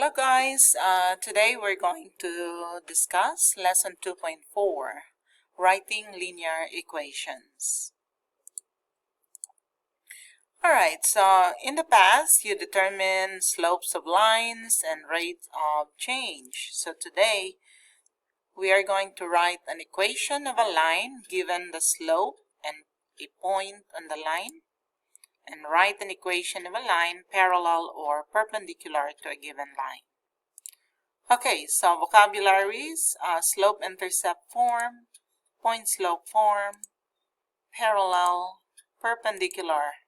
Hello guys, today we're going to discuss lesson 2.4, writing linear equations. Alright, so in the past you determined slopes of lines and rates of change. So today we are going to write an equation of a line given the slope and a point on the line, and write an equation of a line parallel or perpendicular to a given line. Okay, so vocabularies, slope-intercept form, point-slope form, parallel, perpendicular.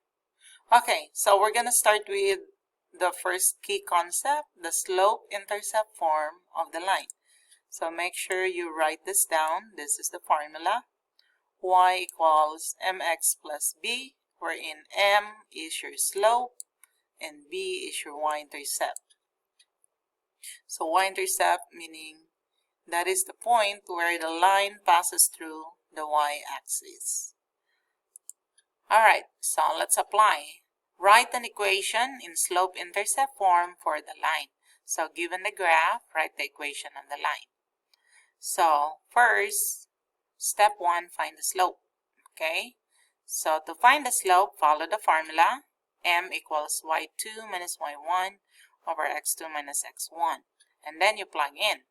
Okay, so we're going to start with the first key concept, the slope-intercept form of the line. So make sure you write this down. This is the formula. Y equals mx plus b, wherein m is your slope and b is your y-intercept. So y-intercept meaning that is the point where the line passes through the y-axis. Alright, so let's apply. Write an equation in slope-intercept form for the line. So given the graph, write the equation on the line. So first, step 1, find the slope. Okay, so to find the slope, follow the formula. M equals y2 minus y1 over x2 minus x1. And then you plug in.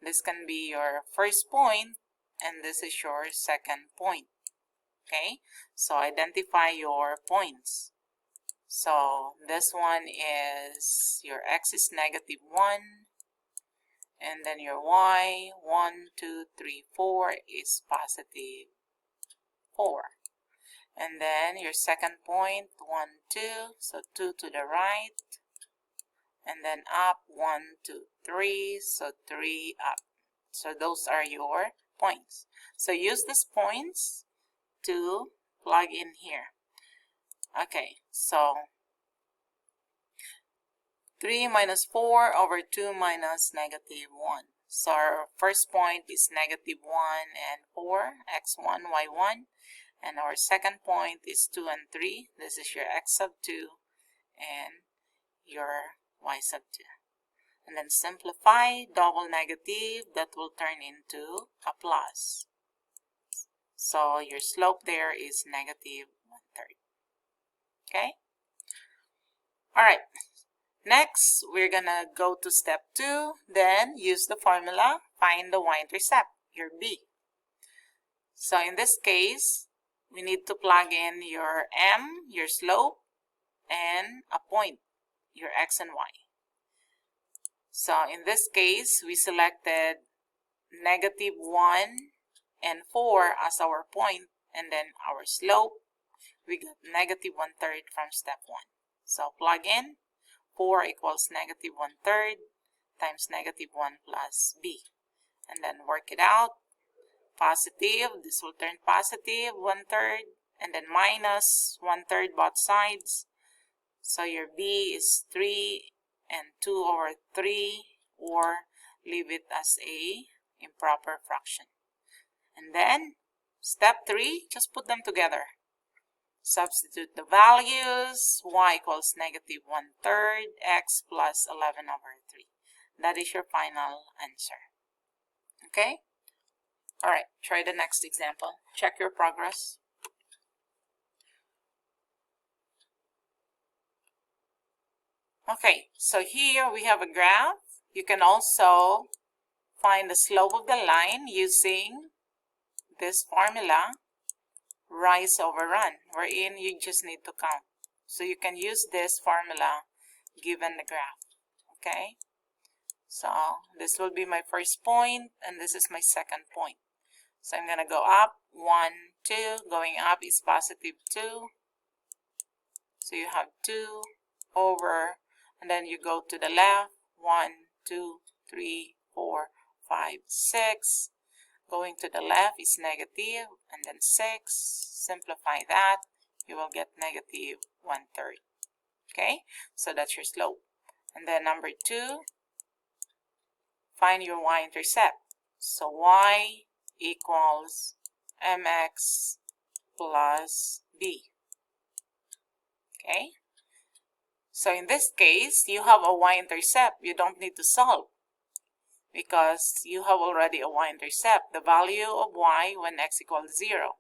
This can be your first point, and this is your second point. Okay, so identify your points. So this one is your x is negative 1, and then your y, 1, 2, 3, 4 is positive 4. And then your second point, 1, 2, so 2 to the right, and then up, 1, 2, 3, so 3 up. So those are your points. So use these points to plug in here. Okay, so 3 minus 4 over 2 minus negative 1. So our first point is negative 1 and 4, x1, y1. And our second point is 2 and 3. This is your x sub 2 and your y sub 2. And then simplify, double negative, that will turn into a plus. So your slope there is negative 1/3. Okay? Alright. Next, we're gonna go to step 2. Then use the formula, find the y-intercept, your b. So in this case, we need to plug in your m, your slope, and a point, your x and y. So in this case, we selected negative 1 and 4 as our point, and then our slope, we got negative 1/3 from step 1. So plug in, 4 equals negative 1/3 times negative 1 plus b. And then work it out. Positive, this will turn positive 1/3, and then minus 1/3 both sides. So your b is 3 and 2 over 3, or leave it as a improper fraction. And then step 3, just put them together. Substitute the values. Y equals negative 1/3, x plus 11 over 3. That is your final answer. Okay? Alright, try the next example. Check your progress. Okay, so here we have a graph. You can also find the slope of the line using this formula, rise over run, wherein you just need to count. So you can use this formula given the graph. Okay, so this will be my first point, and this is my second point. So I'm going to go up, 1, 2, going up is positive 2. So you have 2 over, and then you go to the left, 1, 2, 3, 4, 5, 6. Going to the left is negative, and then 6. Simplify that, you will get negative 1/3. Okay, so that's your slope. And then number 2, find your y-intercept. So y equals mx plus b. Okay, So in this case, you have a y-intercept. You don't need to solve because you have already a y-intercept, the value of y when x equals 0.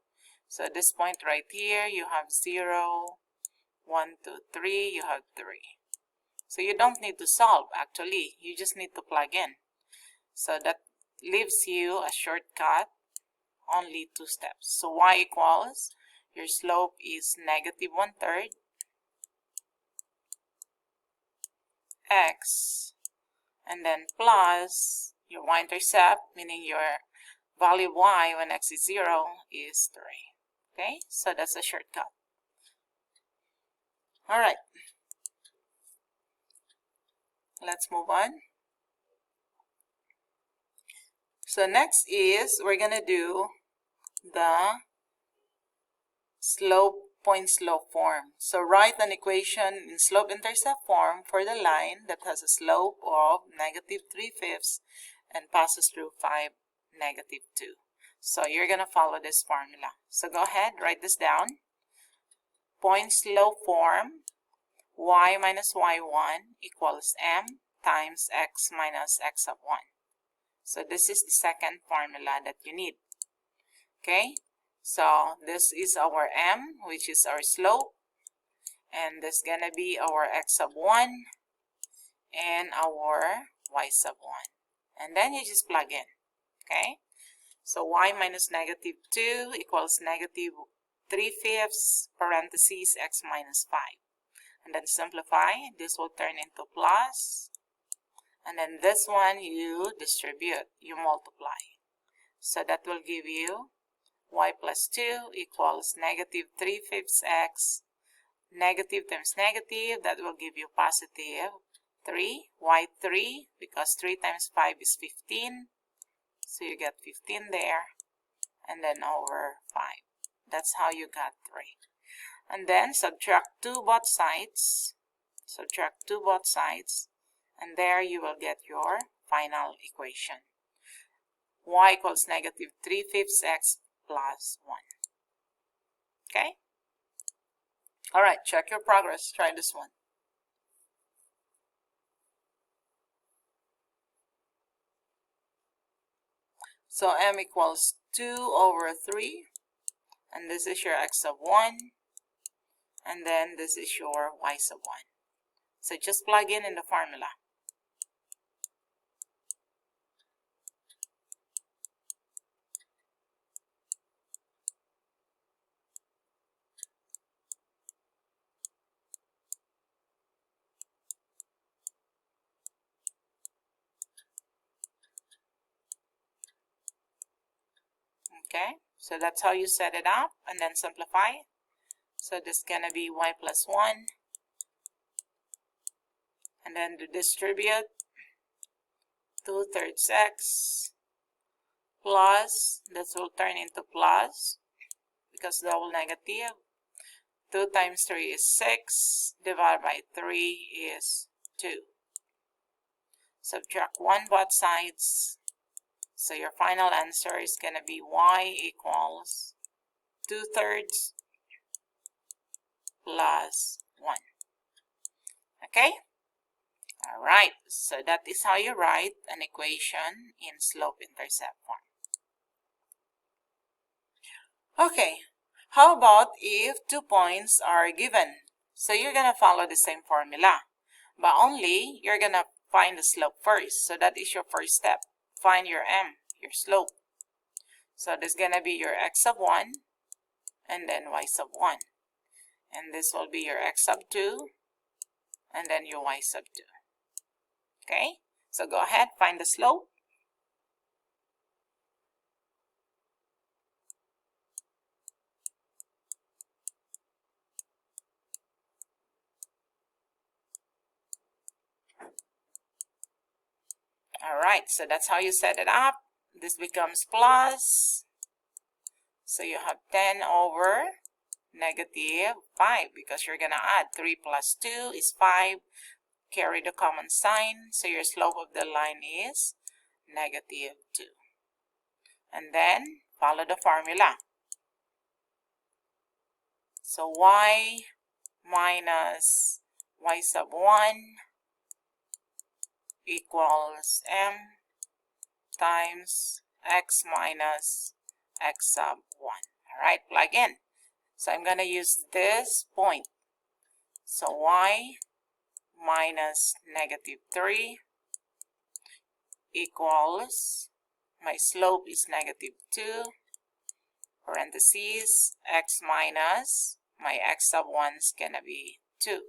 So at this point right here, you have 0, 1, 2, 3, you have 3. So you don't need to solve actually, you just need to plug in. So that leaves you a shortcut, only 2 steps. So y equals, your slope is negative 1/3 x, and then plus your y-intercept, meaning your value of y when x is 0 is 3. Okay, so that's a shortcut. All right, let's move on. So next is we're gonna do the point slope form. So write an equation in slope-intercept form for the line that has a slope of negative 3/5 and passes through 5, negative 2. So you're gonna follow this formula. So go ahead, write this down. Point slope form, y minus y1 equals m times x minus x sub 1. So this is the second formula that you need. Okay, so this is our m, which is our slope, and this is gonna be our x sub 1 and our y sub 1. And then you just plug in. Okay, so y minus negative 2 equals negative 3/5 parentheses x minus 5. And then simplify, this will turn into plus, and then this one you distribute, you multiply. So that will give you y plus 2 equals negative 3/5 x, negative times negative, that will give you positive 3, y3, because 3 times 5 is 15, so you get 15 there, and then over 5. That's how you got 3. And then subtract 2 both sides, and there you will get your final equation. Y equals negative 3/5 x plus 1. Okay? Alright, check your progress. Try this one. So m equals 2/3, and this is your x sub 1, and then this is your y sub 1. So just plug in the formula. Okay, so that's how you set it up, and then simplify. So this is gonna be y plus 1, and then to distribute 2/3 x plus, this will turn into plus because double negative. 2 times 3 is 6, divided by 3 is 2. Subtract 1 both sides. So your final answer is going to be y equals 2/3 plus 1. Okay? Alright, so that is how you write an equation in slope-intercept form. Okay, how about if 2 points are given? So you're going to follow the same formula, but only you're going to find the slope first. So that is your first step. Find your m, your slope. So this is going to be your x sub 1 and then y sub 1. And this will be your x sub 2 and then your y sub 2. Okay, so go ahead, find the slope. Alright, so that's how you set it up. This becomes plus. So you have 10 over negative 5 because you're going to add 3 plus 2 is 5. Carry the common sign. So your slope of the line is negative 2. And then follow the formula. So y minus y sub 1 equals m times x minus x sub 1. Alright, plug in. So I'm going to use this point. So y minus negative 3 equals, my slope is negative 2, parentheses, x minus, my x sub 1 is going to be 2.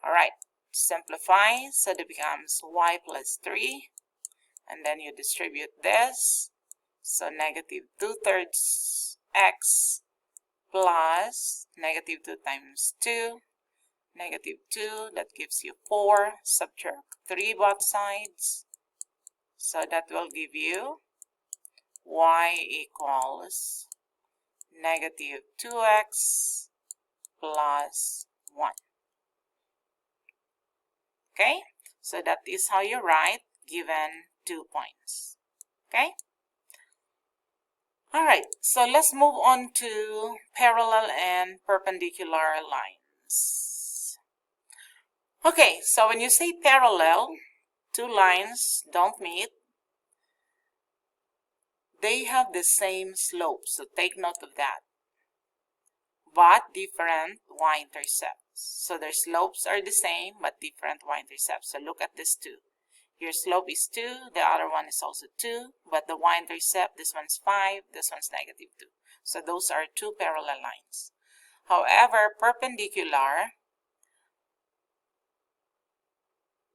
Alright, simplify, so that becomes y plus 3, and then you distribute this, so negative 2/3 x plus negative 2 times 2, negative 2, that gives you 4, subtract 3 both sides, so that will give you y equals negative 2x plus 1. Okay, so that is how you write given 2 points. Okay, all right, so let's move on to parallel and perpendicular lines. Okay, so when you say parallel, two lines don't meet, they have the same slope, so take note of that, but different y-intercepts. So their slopes are the same, but different y-intercepts. So look at this two. Your slope is 2, the other one is also 2, but the y-intercept, this one's 5, this one's negative 2. So those are two parallel lines. However, perpendicular,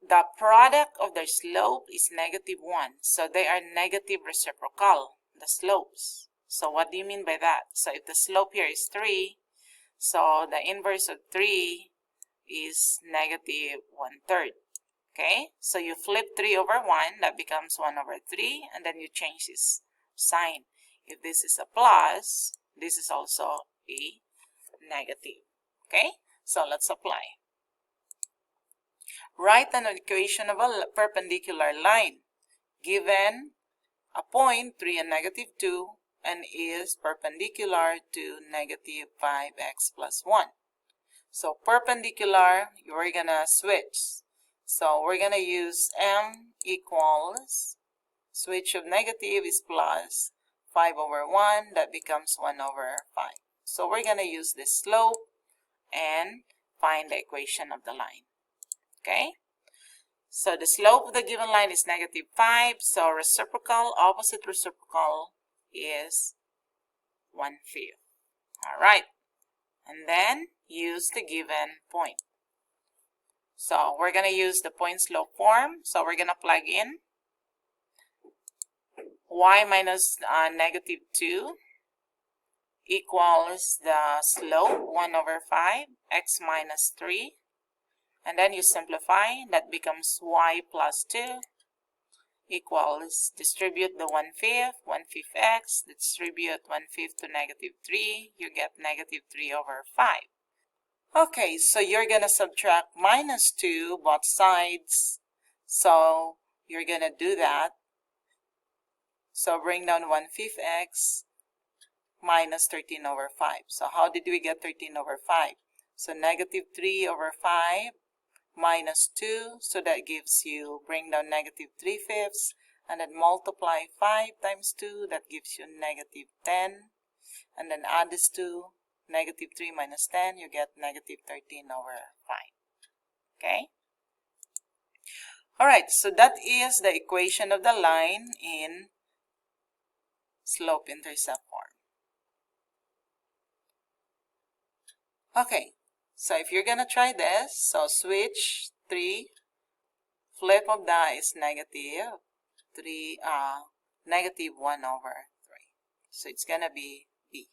the product of their slope is negative 1. So they are negative reciprocal, the slopes. So what do you mean by that? So if the slope here is 3, so the inverse of 3 is negative 1/3. Okay, so you flip 3 over 1, that becomes 1 over 3, and then you change this sign. If this is a plus, this is also a negative. Okay, so let's apply. Write an equation of a perpendicular line given a point 3 and negative 2 and is perpendicular to negative 5x plus 1. So perpendicular, we're gonna switch. So we're gonna use m equals, switch of negative is plus 5 over 1, that becomes 1 over 5. So we're gonna use this slope and find the equation of the line. Okay, so the slope of the given line is negative 5, so reciprocal, opposite reciprocal is 1/5. All right, and then use the given point. So we're going to use the point slope form, so we're going to plug in y minus negative 2 equals the slope 1 over 5, x minus 3, and then you simplify, that becomes y plus 2 equals, distribute the 1/5, 1/5 x, distribute 1/5 to negative 3, you get negative 3 over 5. Okay, so you're going to subtract minus 2 both sides, so you're going to do that. So bring down 1/5 x minus 13 over 5. So how did we get 13 over 5? So negative 3 over 5 minus 2, so that gives you, bring down negative 3/5, and then multiply 5 times 2, that gives you negative 10, and then add this to negative 3 minus 10, you get negative 13 over 5. Okay? Alright, so that is the equation of the line in slope-intercept form. Okay, so if you're gonna try this, so switch 3, flip of that is negative 3, negative 1 over 3. So it's gonna be B.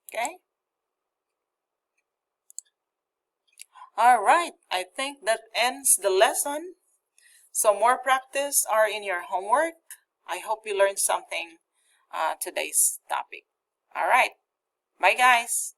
Okay? Alright, I think that ends the lesson. So more practice are in your homework. I hope you learned something today's topic. Alright, bye guys.